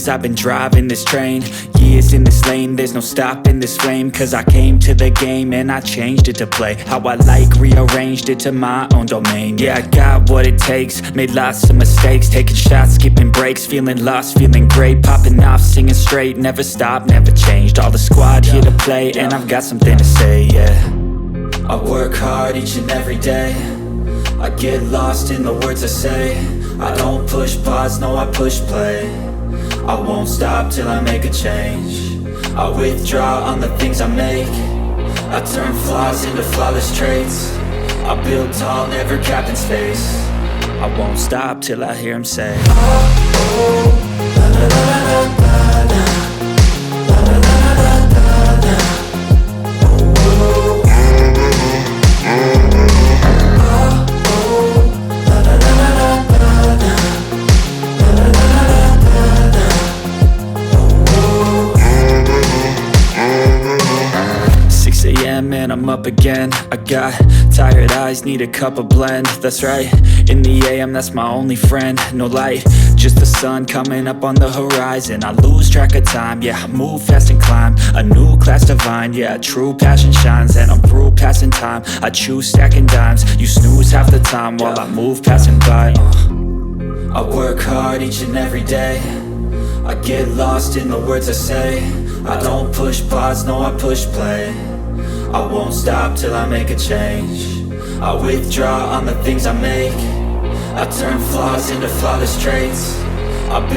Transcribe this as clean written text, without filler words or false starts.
years I've been driving this train, years in this lane, there's no stopping this flame. Cause I came to the game and I changed it to play how I like, rearranged it to my own domain. Yeah, I got what it takes, made lots of mistakes, taking shots, skipping breaks, feeling lost, feeling great, popping off, singing straight, never stopped, never changed. All the squad here to play, and I've got something to say, yeah. I work hard each and every day, I get lost in the words I say. I don't push pause, no, I push play. I won't stop till I make a change. I withdraw on the things I make. I turn flaws into flawless traits. I build tall, never capped in space. I won't stop till I hear him say, oh, la la la la la la, la la la la la la, oh, oh. And I'm up again. I got tired eyes, need a cup of blend. That's right, in the AM, that's my only friend. No light, just the sun coming up on the horizon. I lose track of time, yeah, I move fast and climb a new class divine, yeah, true passion shines. And I'm through passing time, I choose stacking dimes. You snooze half the time while I move passing by. I work hard each and every day, I get lost in the words I say. I don't push pause, no, I push play. I won't stop till I make a change. I withdraw on the things I make. I turn flaws into flawless traits. I build